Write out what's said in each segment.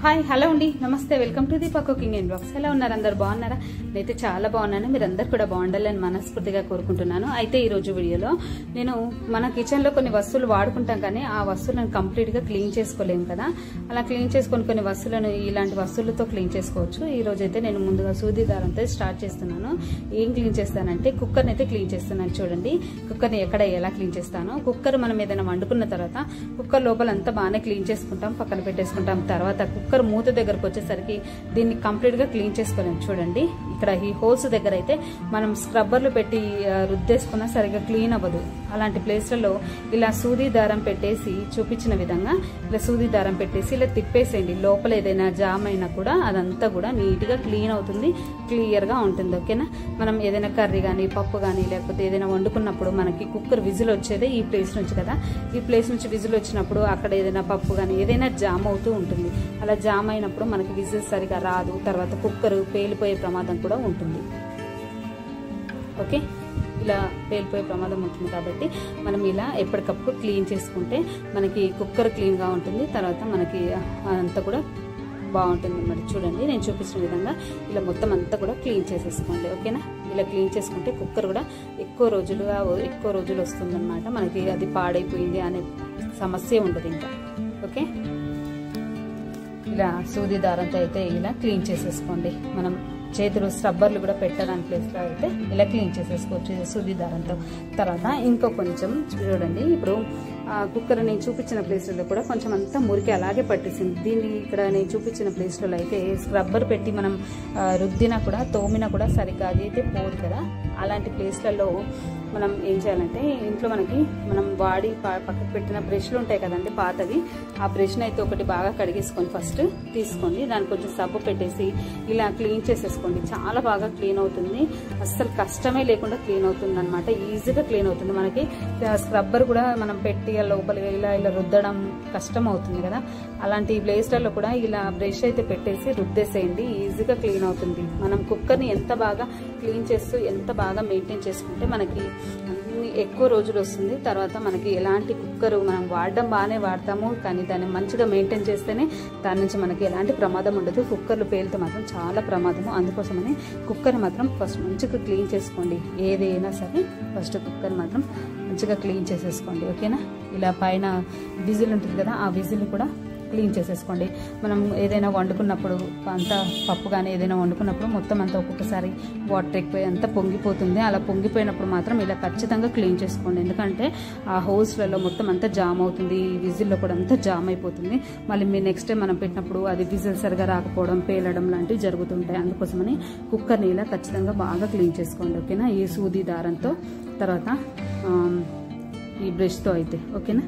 Hi hello అండి, నమస్తే, welcome to Deepa cooking and blogs. ఎలా ఉన్నారు? అందరు బాగున్నారా? నేనైతే చాలా బాగున్నాను. మీరందరూ కూడా బాగుండాలని మనస్ఫూర్తిగా కోరుకుంటున్నాను. అయితే ఈ రోజు వీడియోలో నేను మన కిచెన్ లో కొన్ని వస్తువులు వాడుకుంటాం, కానీ ఆ వస్తువులను కంప్లీట్ గా క్లీన్ చేసుకోలేము కదా. అలా క్లీన్ చేసుకొని కొన్ని వస్తువులను ఇలాంటి వస్తువులతో క్లీన్ చేసుకోవచ్చు. ఈ రోజు అయితే నేను ముందుగా సూది దారంతో స్టార్ట్ చేస్తున్నాను. ఏం క్లీన్ చేస్తానంటే కుక్కర్ని అయితే క్లీన్ చేస్తున్నాను. చూడండి కుక్కర్ని ఎక్కడ ఎలా క్లీన్ చేస్తాను. కుక్కర్ మనం ఏదైనా వండుకున్న తర్వాత కుక్కర్ లోపల అంతా బాగానే క్లీన్ చేసుకుంటాం, పక్కన పెట్టేసుకుంటాం. తర్వాత కుక్కర్ మూత దగ్గరకు వచ్చేసరికి దీన్ని కంప్లీట్ గా క్లీన్ చేసుకోలేము. చూడండి ఇక్కడ ఈ హోల్స్ దగ్గర అయితే మనం స్క్రబ్బర్లు పెట్టి రుద్దేసుకున్నా సరిగ్గా క్లీన్ అవ్వదు. అలాంటి ప్లేస్లలో ఇలా సూది దారం పెట్టేసి చూపించిన విధంగా ఇలా సూది దారం పెట్టేసి ఇలా తిప్పేసేయండి. లోపల ఏదైనా జామ్ అయినా కూడా అదంతా కూడా నీట్ గా క్లీన్ అవుతుంది, క్లియర్ గా ఉంటుంది. ఓకేనా. మనం ఏదైనా కర్రీ కానీ పప్పు కానీ లేకపోతే ఏదైనా వండుకున్నప్పుడు మనకి కుక్కర్ విజిల్ వచ్చేదే ఈ ప్లేస్ నుంచి కదా. ఈ ప్లేస్ నుంచి విజిల్ వచ్చినప్పుడు అక్కడ ఏదైనా పప్పు కానీ ఏదైనా జామ్ అవుతూ ఉంటుంది. అలా జామ్ అయినప్పుడు మనకి విజిల్ సరిగా రాదు, తర్వాత కుక్కర్ పేలిపోయే ప్రమాదం కూడా ఉంటుంది. ఓకే, ఇలా పేలిపోయే ప్రమాదం ఉంటుంది. కాబట్టి మనం ఇలా ఎప్పటికప్పుడు క్లీన్ చేసుకుంటే మనకి కుక్కర్ క్లీన్గా ఉంటుంది, తర్వాత మనకి అంతా కూడా బాగుంటుంది అన్నమాట. చూడండి నేను చూపించిన విధంగా ఇలా మొత్తం అంతా కూడా క్లీన్ చేసేసుకోండి. ఓకేనా. ఇలా క్లీన్ చేసుకుంటే కుక్కర్ కూడా ఎక్కువ రోజులు వస్తుందన్నమాట. మనకి అది పాడైపోయింది అనే సమస్య ఉండదు ఇంకా. ఓకే, ఇలా సూది దారంతో అయితే ఇలా క్లీన్ చేసేసుకోండి. మనం చేతులు స్క్రబ్బర్లు కూడా పెట్టడానికి ప్లేస్లో అయితే ఇలా క్లీన్ చేసేసుకోవచ్చు సూది దారంతో. తర్వాత ఇంకో కొంచెం చూడండి, ఇప్పుడు కుక్కర్ నేను చూపించిన ప్లేస్లలో కూడా కొంచెం అంతా మురికి అలాగే పట్టేసింది. దీన్ని ఇక్కడ నేను చూపించిన ప్లేస్లలో అయితే స్క్రబ్బర్ పెట్టి మనం రుద్దినా కూడా తోమినా కూడా సరిగ్గా అది అయితే పోదు కదా. అలాంటి ప్లేస్లలో మనం ఏం చేయాలంటే ఇంట్లో మనం వాడి పక్కకు పెట్టిన బ్రష్లు ఉంటాయి కదండి పాతవి, ఆ బ్రష్ని అయితే ఒకటి బాగా కడిగేసుకొని ఫస్ట్ తీసుకోండి. దానికి కొంచెం సబ్బు పెట్టేసి ఇలా క్లీన్ చేసేసుకోండి. చాలా బాగా క్లీన్ అవుతుంది, అస్సలు కష్టమే లేకుండా క్లీన్ అవుతుంది అనమాట. ఈజీగా క్లీన్ అవుతుంది. మనకి స్క్రబ్బర్ కూడా మనం పెట్టి లోపల ఇలా రుద్దడం కష్టం అవుతుంది కదా. అలాంటి ప్లేస్లలో కూడా ఇలా బ్రష్ అయితే పెట్టేసి రుద్దేసేయండి, ఈజీగా క్లీన్ అవుతుంది. మనం కుక్కర్ని ఎంత బాగా క్లీన్ చేస్తూ ఎంత బాగా మెయింటైన్ చేసుకుంటే మనకి ఎక్కువ రోజులు వస్తుంది. తర్వాత మనకి ఎలాంటి కుక్కర్ మనం వాడడం బాగానే వాడతాము, కానీ దాన్ని మంచిగా మెయింటైన్ చేస్తేనే దాని నుంచి మనకి ఎలాంటి ప్రమాదం ఉండదు. కుక్కర్లు పేలితే మాత్రం చాలా ప్రమాదము. అందుకోసమని కుక్కర్ మాత్రం ఫస్ట్ మంచిగా క్లీన్ చేసుకోండి. ఏదైనా సరే ఫస్ట్ కుక్కర్ మాత్రం మంచిగా క్లీన్ చేసేసుకోండి. ఓకేనా. ఇలా పైన విజిల్ ఉంటుంది కదా, ఆ విజిల్ కూడా క్లీన్ చేసేసుకోండి. మనం ఏదైనా వండుకున్నప్పుడు అంతా పప్పు కానీ ఏదైనా వండుకున్నప్పుడు మొత్తం అంతా ఒక్కొక్కసారి వాటర్ ఎక్కువ అంతా పొంగిపోతుంది. అలా పొంగిపోయినప్పుడు మాత్రం ఇలా ఖచ్చితంగా క్లీన్ చేసుకోండి. ఎందుకంటే ఆ హోల్స్లలో మొత్తం అంతా జామ్ అవుతుంది, ఈ విజిల్లో కూడా అంతా జామ్ అయిపోతుంది. మళ్ళీ మీరు నెక్స్ట్ టైం మనం పెట్టినప్పుడు అది విజిల్ సరిగా రాకపోవడం, పేలడం లాంటివి జరుగుతుంటాయి. అందుకోసమని కుక్కర్ని ఇలా ఖచ్చితంగా బాగా క్లీన్ చేసుకోండి. ఓకేనా. ఈ సూది దారంతో తర్వాత ఈ బ్రష్తో అయితే. ఓకేనా.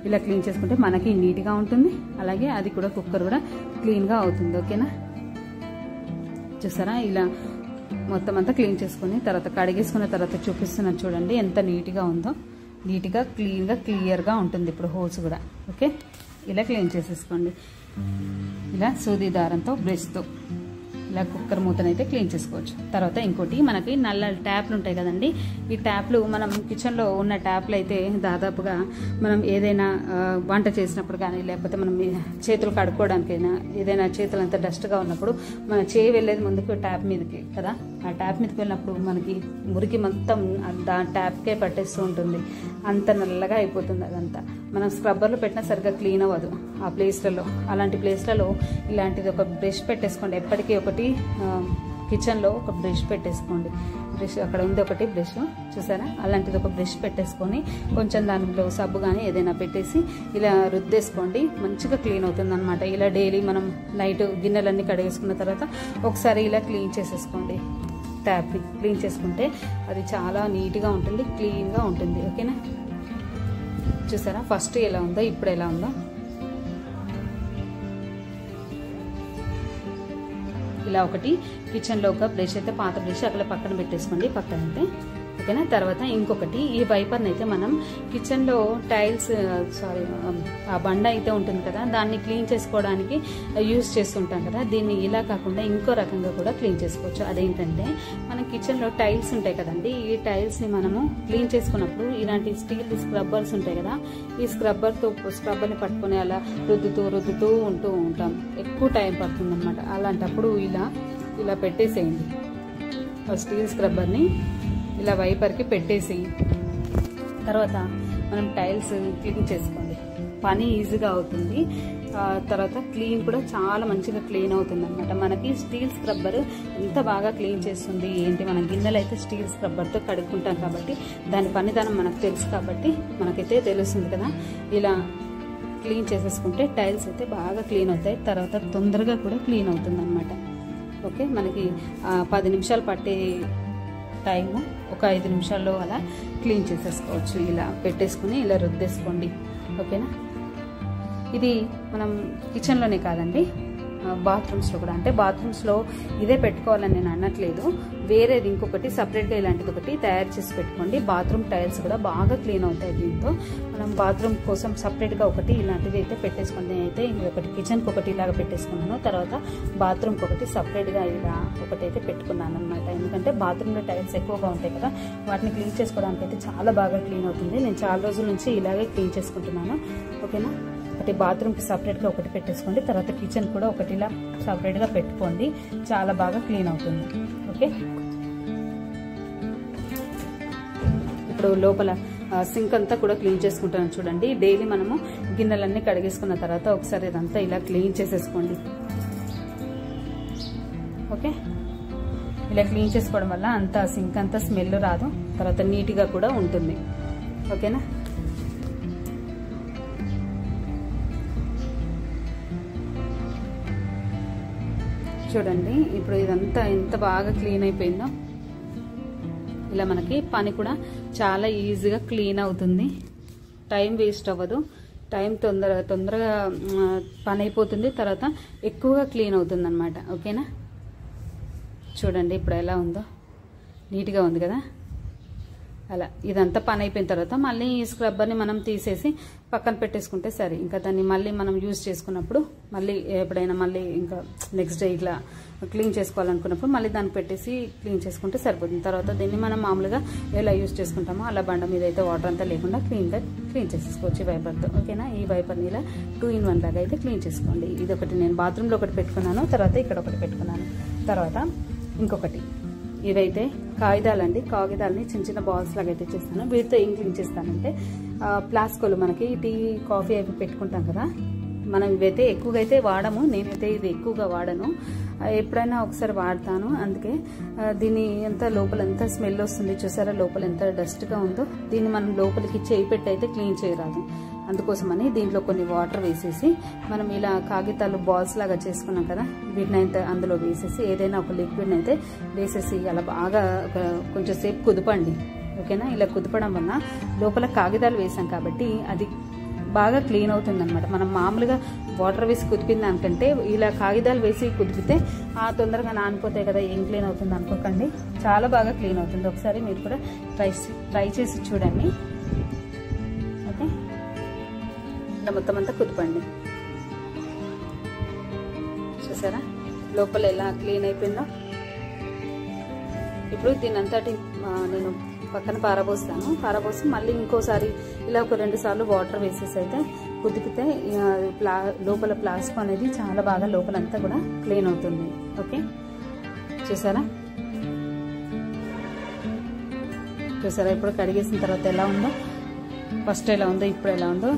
ఇలా క్లీన్ చేసుకుంటే మనకి నీట్గా ఉంటుంది, అలాగే అది కూడా కుక్కర్ కూడా క్లీన్గా అవుతుంది. ఓకేనా. చూసారా ఇలా మొత్తం అంతా క్లీన్ చేసుకుని తర్వాత కడిగేసుకున్న తర్వాత చూపిస్తున్నాను చూడండి ఎంత నీట్గా ఉందో. నీట్గా క్లీన్గా క్లియర్గా ఉంటుంది ఇప్పుడు హోల్స్ కూడా. ఓకే, ఇలా క్లీన్ చేసేసుకోండి. ఇలా సూది దారంతో బ్రష్తో ఇలా కుక్కర్ మూతనైతే క్లీన్ చేసుకోవచ్చు. తర్వాత ఇంకోటి మనకి నల్ల ట్యాప్లు ఉంటాయి కదండి. ఈ ట్యాప్లు మనం కిచెన్లో ఉన్న ట్యాప్లు అయితే దాదాపుగా మనం ఏదైనా వంట చేసినప్పుడు కానీ లేకపోతే మనం చేతులు కడుక్కోవడానికైనా ఏదైనా చేతులు అంతా డస్ట్గా ఉన్నప్పుడు మన చేయి వెళ్ళేది ముందుకు ట్యాప్ మీదకి కదా. ఆ ట్యాప్ మీదకి వెళ్ళినప్పుడు మనకి మురికి మొత్తం ట్యాప్కే పట్టేస్తూ ఉంటుంది, అంత నల్లగా అయిపోతుంది అదంతా. మనం స్క్రబ్బర్లు పెట్టినా సరిగ్గా క్లీన్ అవ్వదు ఆ ప్లేస్లలో. అలాంటి ప్లేస్లలో ఇలాంటిది ఒక బ్రష్ పెట్టేసుకోండి. ఎప్పటికీ ఒకటి కిచెన్లో ఒక బ్రష్ పెట్టేసుకోండి. బ్రష్ అక్కడ ఉంది ఒకటి బ్రష్, చూసారా. అలాంటిది ఒక బ్రష్ పెట్టేసుకొని కొంచెం దానిలో సబ్బు కానీ ఏదైనా పెట్టేసి ఇలా రుద్దేసుకోండి, మంచిగా క్లీన్ అవుతుంది అనమాట. ఇలా డైలీ మనం నైట్ గిన్నెలన్నీ కడిగేసుకున్న తర్వాత ఒకసారి ఇలా క్లీన్ చేసేసుకోండి. ట్యాప్ని క్లీన్ చేసుకుంటే అది చాలా నీట్గా ఉంటుంది, క్లీన్గా ఉంటుంది. ఓకేనా. చూసారా ఫస్ట్ ఎలా ఉందో ఇప్పుడు ఎలా ఉందో. ఇలా ఒకటి కిచెన్లో ఒక బ్రష్ అయితే పాత బ్రష్ అక్కడ పక్కన పెట్టేసుకోండి. పక్కన అయితే ఓకేనా. తర్వాత ఇంకొకటి, ఈ వైపర్ని అయితే మనం కిచెన్లో టైల్స్ ఆ బండ అయితే ఉంటుంది కదా, దాన్ని క్లీన్ చేసుకోవడానికి యూజ్ చేస్తుంటాం కదా. దీన్ని ఇలా కాకుండా ఇంకో రకంగా కూడా క్లీన్ చేసుకోవచ్చు. అదేంటంటే మనం కిచెన్లో టైల్స్ ఉంటాయి కదండి, ఈ టైల్స్ని మనము క్లీన్ చేసుకున్నప్పుడు ఇలాంటి స్టీల్ స్క్రబ్బర్స్ ఉంటాయి కదా, ఈ స్క్రబ్బర్ని పట్టుకొని అలా రుద్దుతూ ఉంటూ ఉంటాం. ఎక్కువ టైం పడుతుంది అనమాట. అలాంటప్పుడు ఇలా పెట్టేసేయండి. స్టీల్ స్క్రబ్బర్ని ఇలా వైపర్కి పెట్టేసి తర్వాత మనం టైల్స్ క్లీన్ చేసుకోండి. పని ఈజీగా అవుతుంది. తర్వాత క్లీన్ కూడా చాలా మంచిగా క్లీన్ అవుతుంది అనమాట. మనకి స్టీల్ స్క్రబ్బర్ ఎంత బాగా క్లీన్ చేస్తుంది ఏంటి, మన గిన్నెలు అయితే స్టీల్ స్క్రబ్బర్తో కడుక్కుంటాం కాబట్టి దాని పనిదానం మనకు తెలుసు కాబట్టి మనకైతే తెలుస్తుంది కదా. ఇలా క్లీన్ చేసేసుకుంటే టైల్స్ అయితే బాగా క్లీన్ అవుతాయి. తర్వాత తొందరగా కూడా క్లీన్ అవుతుంది అనమాట. ఓకే, మనకి 10 నిమిషాలు పట్టే టైము ఒక 5 నిమిషాల్లో అలా క్లీన్ చేసేసుకోవచ్చు. ఇలా పెట్టేసుకుని ఇలా రుద్దేసుకోండి. ఓకేనా. ఇది మనం కిచెన్లోనే కాదండి, బాత్రూమ్స్లో కూడా. అంటే బాత్రూమ్స్లో ఇదే పెట్టుకోవాలని నేను అనట్లేదు, వేరేది ఇంకొకటి సపరేట్గా ఇలాంటిది ఒకటి తయారు చేసి పెట్టుకోండి. బాత్రూమ్ టైల్స్ కూడా బాగా క్లీన్ అవుతాయి దీంతో. మనం బాత్రూమ్ కోసం సపరేట్గా ఒకటి ఇలాంటిది అయితే పెట్టేసుకోండి. అయితే ఒకటి కిచెన్కి ఒకటి ఇలాగ పెట్టేసుకున్నాను, తర్వాత బాత్రూమ్కి ఒకటి సపరేట్గా ఇలా ఒకటి అయితే పెట్టుకున్నాను అనమాట. ఎందుకంటే బాత్రూంలో టైల్స్ ఎక్కువగా ఉంటాయి కదా, వాటిని క్లీన్ చేసుకోవడానికి అయితే చాలా బాగా క్లీన్ అవుతుంది. నేను చాలా రోజుల నుంచి ఇలాగే క్లీన్ చేసుకుంటున్నాను. ఓకేనా. ఒకటి బాత్రూమ్కి సపరేట్గా ఒకటి పెట్టేసుకోండి, తర్వాత కిచెన్ కూడా ఒకటి ఇలా సపరేట్గా పెట్టుకోండి. చాలా బాగా క్లీన్ అవుతుంది. ఓకే. ఇప్పుడు లోపల సింక్ అంతా కూడా క్లీన్ చేసుకుంటాను చూడండి. డైలీ మనము గిన్నెలన్నీ కడిగేసుకున్న తర్వాత ఒకసారి ఇదంతా ఇలా క్లీన్ చేసేసుకోండి. ఓకే, ఇలా క్లీన్ చేసుకోవడం వల్ల అంత సింక్ అంతా స్మెల్ రాదు, తర్వాత నీట్గా కూడా ఉంటుంది. ఓకేనా. చూడండి ఇప్పుడు ఇదంతా ఎంత బాగా క్లీన్ అయిపోయిందో. ఇలా మనకి పని కూడా చాలా ఈజీగా క్లీన్ అవుతుంది, టైం వేస్ట్ అవ్వదు, టైం తొందరగా పని అయిపోతుంది, తర్వాత ఎక్కువగా క్లీన్ అవుతుంది అనమాట. ఓకేనా. చూడండి ఇప్పుడు ఎలా ఉందో, నీట్గా ఉంది కదా. అలా ఇదంతా పని అయిపోయిన తర్వాత మళ్ళీ ఈ స్క్రబ్బర్ని మనం తీసేసి పక్కన పెట్టేసుకుంటే సరే. ఇంకా దాన్ని మళ్ళీ మనం యూజ్ చేసుకున్నప్పుడు మళ్ళీ ఎప్పుడైనా మళ్ళీ ఇంకా నెక్స్ట్ డే ఇట్లా క్లీన్ చేసుకోవాలనుకున్నప్పుడు మళ్ళీ దాన్ని పెట్టేసి క్లీన్ చేసుకుంటే సరిపోతుంది. తర్వాత దీన్ని మనం మామూలుగా ఎలా యూజ్ చేసుకుంటామో అలా బండ మీద అయితే వాటర్ అంతా లేకుండా క్లీన్ చేసేసుకోవచ్చు ఈ వైపర్తో. ఓకేనా. ఈ వైపర్ని ఇలా 2 in 1 లాగా అయితే క్లీన్ చేసుకోండి. ఇది ఒకటి నేను బాత్రూంలో ఒకటి పెట్టుకున్నాను, తర్వాత ఇక్కడ ఒకటి పెట్టుకున్నాను. తర్వాత ఇంకొకటి, ఇవైతే కాగితాలండి. కాగితాలని చిన్న చిన్న బాల్స్ లాగా అయితే చేస్తాను. వీటితో ఏం క్లీన్ చేస్తానంటే ప్లాస్కోలు మనకి టీ కాఫీ అవి పెట్టుకుంటాం కదా, మనం ఇవైతే ఎక్కువగా అయితే వాడము. నేనైతే ఇది ఎక్కువగా వాడను, ఎప్పుడైనా ఒకసారి వాడతాను. అందుకే దీని ఎంత లోపల ఎంత స్మెల్ వస్తుంది చూసారా, లోపల ఎంత డస్ట్గా ఉందో. దీన్ని మనం లోపలికి చేయి పెట్టి అయితే క్లీన్ చేయరాదు. అందుకోసమని దీంట్లో కొన్ని వాటర్ వేసేసి మనం ఇలా కాగితాలు బాల్స్ లాగా చేసుకున్నాం కదా, వీటిని అయితే అందులో వేసేసి ఏదైనా ఒక లిక్విడ్ని అయితే వేసేసి అలా బాగా కొంచెం సేపు కుదపండి. ఓకేనా. ఇలా కుదపడం వల్ల లోపల కాగితాలు వేసాం కాబట్టి అది బాగా క్లీన్ అవుతుంది అనమాట. మనం మామూలుగా వాటర్ వేసి కుదిపిన దానికంటే ఇలా కాగితాలు వేసి కుదిపితే తొందరగా నానిపోతాయి కదా, ఏం క్లీన్ అవుతుంది అనుకోకండి, చాలా బాగా క్లీన్ అవుతుంది. ఒకసారి మీరు కూడా ట్రై చేసి చూడండి. ఓకే, ఇలా మొత్తం అంతా కుదపండి. చూసారా లోపల ఎలా క్లీన్ అయిపోయిందో. ఇప్పుడు దీని అంతటి నేను పక్కన పారబోసి మళ్ళీ ఇంకోసారి ఇలా ఒక 2 సార్లు వాటర్ వేసేసి అయితే కుదిపితే లోపల ప్లాస్టిక్ అనేది చాలా బాగా లోపలంతా కూడా క్లీన్ అవుతుంది. ఓకే, చూసారా ఇప్పుడు కడిగేసిన తర్వాత ఎలా ఉందో, ఫస్ట్ ఎలా ఉందో ఇప్పుడు ఎలా ఉందో.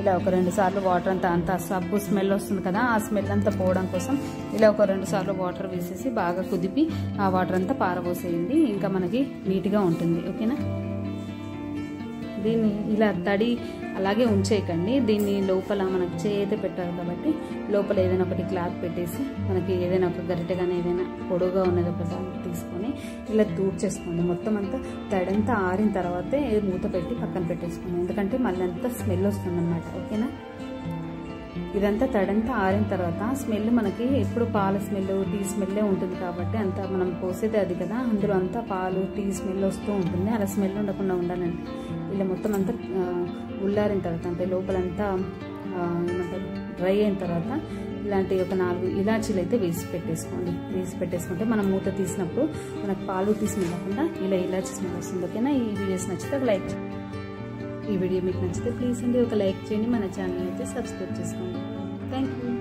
ఇలా ఒక 2 సార్లు వాటర్ అంతా సబ్బు స్మెల్ వస్తుంది కదా, ఆ స్మెల్ అంతా పోవడం కోసం ఇలా ఒక 2 సార్లు వాటర్ వేసేసి బాగా కుదిపి ఆ వాటర్ అంతా పారబోసేయండి. ఇంకా మనకి నీట్గా ఉంటుంది. ఓకేనా. దీన్ని ఇలా తడి అలాగే ఉంచేయకండి. దీన్ని లోపల మనకు చేతి పెట్టాలి కాబట్టి లోపల ఏదైనా ఒకటి క్లాత్ పెట్టేసి మనకి ఏదైనా ఒక గరిటె కానీ ఏదైనా పొడుగా ఉన్నది ఒకటి తీసుకొని ఇలా చేసుకోండి. మొత్తం అంతా తడంతా ఆరిన తర్వాతే మూత పెట్టి పక్కన పెట్టేసుకోండి, ఎందుకంటే మళ్ళీ అంతా స్మెల్ వస్తుంది అన్నమాట. ఓకేనా. ఇదంతా తడంతా ఆరిన తర్వాత స్మెల్ మనకి ఎప్పుడు పాల స్మెల్ టీ స్మెల్లే ఉంటుంది కాబట్టి అంతా మనం పోసేది అది కదా, అందులో అంతా పాలు టీ స్మెల్ వస్తూ ఉంటుంది. అలా స్మెల్ ఉండకుండా ఉండాలండి. ఇలా మొత్తం అంతా ఉల్లారిన తర్వాత అంటే లోపలంతా ఏమంటారు డ్రై అయిన తర్వాత ఇలాంటి ఒక 4 ఇలాచీలు అయితే వేసి పెట్టేసుకుంటే మనం మూత తీసినప్పుడు మనకు పాలు టీ స్మెల్ కాకుండా ఇలా ఇలాచీ స్మెల్ వస్తుంది. ఓకేనా? ఈ వీడియోస్ నచ్చితే ఒక లైక్ చేయండి. ఈ వీడియో మీకు నచ్చితే ప్లీజ్ అండి ఒక లైక్ చేయండి, మన ఛానల్ అయితే సబ్స్క్రైబ్ చేసుకోండి. Thank you.